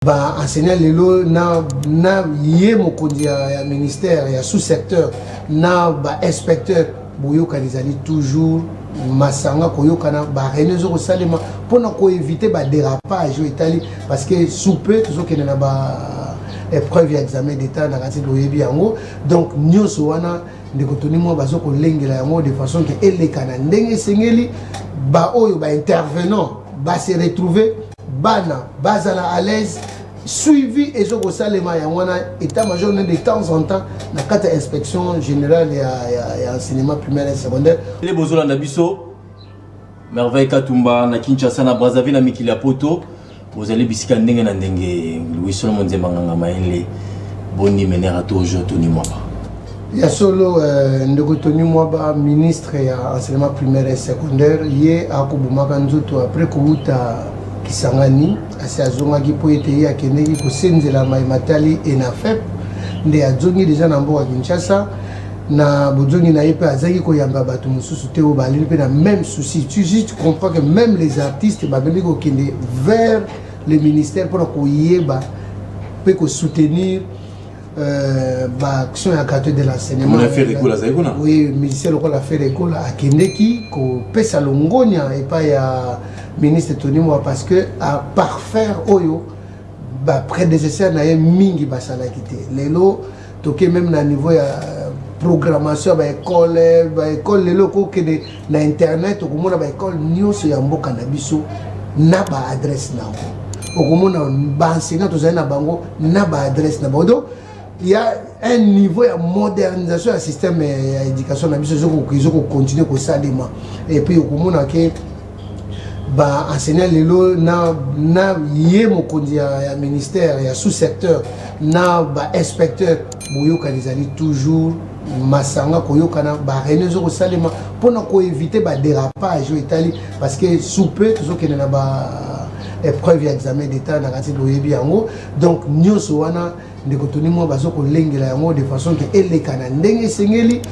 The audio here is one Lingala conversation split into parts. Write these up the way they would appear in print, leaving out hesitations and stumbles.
Bah enseignant lelo na yé mokonzi ya ministère ya sous-secteur na ba inspecteur boyoka les toujours masanga koyokana ba renezo ko salema pona ko éviter ba dérapage etali parce que soupe toujours que na ba épreuve ya examen d'état na kati loyebi yango donc nyoso wana ndeko toni mo bazo ko lengela yango de façon que elekana ndenge sengeli ba oyo ba intervenant ba se retrouver bana bazala à l'aise suivi et au salema ya wana état-major de temps en temps na carte inspection générale et enseignement primaire et secondaire les bozola na biso merveille Katumba na Kinshasa na Brazzaville na Mikili Poto vous allez bisika ndenge na ndenge Louis Solomon Nzembanganga Maele boni menera toujours Tony Mwaba ya solo ndeko Tony Mwaba ministre ya enseignement primaire et secondaire ye akobumaka nzoto après kuuta Kisangani asi azongaki po ete ye akendeki kosenzela matali ENAFEP nde azongi deja na mboka Kinshasa na bozongi na ye mpe azalaki koyamba bato mosusu te oyo baleli mpe na même souci tu comprends que même les artistes babeli kokende vers le ministère mpona koyeba mpe kosoutenir action ya cadre de l'enseignement oui ministère lokola affaire ekola akendeki kopesa longonia epai ya ministre Tony Mwaba parce que à parfaire oyo prédécesseur na ye mingi basalaki te lelo toke même na niveau ya programmation ba école lelo kokende na internet okomona ba école nyonso ya mboka na biso na ba adresse nango okomona ba enseignant tozali na bango na ba adresse na bango. Il y a un niveau de modernisation du système d'éducation qui continue comme ça. Et puis, au enseignant lelo na yé mokonzi ya ministère ya sous-secteur na ba inspecteur boyoka les toujours masanga koyokana ba renezo ko salema pona ko éviter ba dérapage etali parce que soupe toujours que na ba épreuve ya examen d'état na kati loyebi yango donc nyoso wana ndeko Tony Mwaba bazo ko lengela yango de façon que elekana ndenge sengeli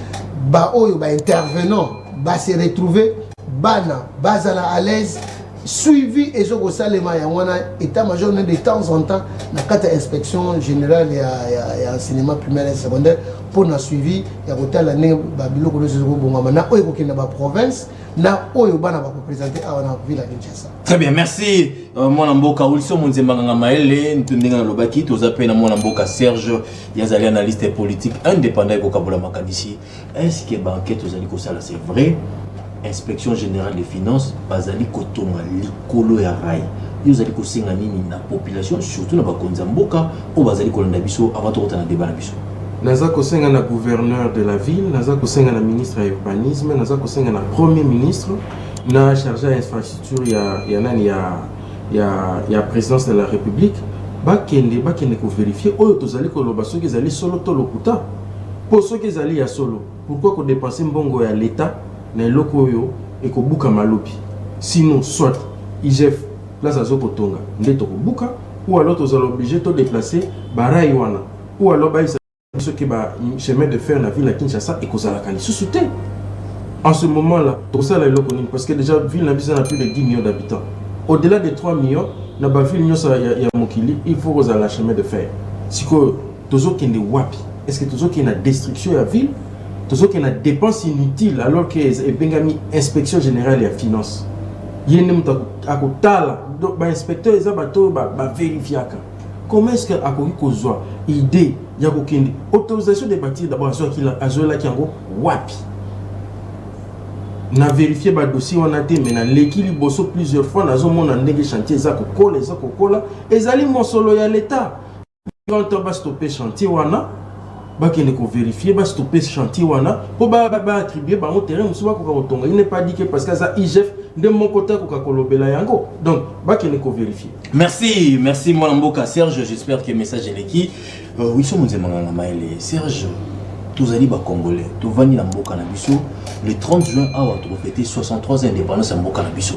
ba oyo ba intervenant ba se retrouver bana bazala à l'aise suivi et au salema ya wana état-major de temps en temps na carte inspection générale et enseignement primaire et secondaire pour na suivi ya kotala ne ba biloko lozo bongama na oyo kokenda ba province na oyo bana ba représenter à na ville à Kinshasa. Très bien, merci mon mboka Wilson Nzembanganga Maele ntundenga na lobaki tozape na mon mboka Serge yazali analyste politique indépendant ko kabola makanisi est-ce que ba enquête ozali ko sala c'est vrai inspection générale des finances bazali kotonga likolo ya rai yozali ko senga nini na population surtout na bakonza mboka o bazali ko landa biso avant to kotana débat na biso naza ko senga na gouverneur de la ville naza ko senga na ministre ya urbanisme naza ko senga na premier ministre na chargé d'infrastructure ya nani ya présidence de la république bakende ko vérifier oyo tozali ko loba soki ezali solo to lokuta po soki ezali ya solo pourquoi ko dépenser mbongo ya l'état na eloko oyo ekobuka malobi sinon soit IGF place azoko tonga nde tokobuka ou alors tozala obligé to déplacer barai wana ou alors ba ce qui ba chemin de fer na ville à Kinshasa et kozala kali susute en ce moment là tout ça la eloko nini parce que déjà ville na biso na plus de 10 millions d'habitants au-delà de 3 millions na ba ville nyonso ya mokili il faut kozala chemin de fer siko tozo kende wapi est-ce que tozo kende na destruction ya ville tout ce qui est une dépense inutile alors que est bengami inspection générale des finances yene muta akotala donc ba inspecteur eza bato ba vérifiaka comment est-ce que akoki kozwa idée ya kokende autorisation de bâtir d'abord azola kiango wapi na vérifier ba dossier wana te mais na lekili boso plusieurs fois nazo mona ndenge chantier eza kokola ezali mosolo ya l'état quand on va stopper chantier wana bakende ko vérifier ba stopper chantier wana po ba attribuer ba mon terrain musuba ko kotonga il n'est pas dit que parce que ça IGF de mon côté ko kolobela yango donc bakende ko vérifier. Merci mon mboka Serge, j'espère que le message est qui oui so Nzembanganga Maele Serge tozali ba congolais to vani na mboka na biso le 30 juin awa to fêter 63 indépendance ya mboka na biso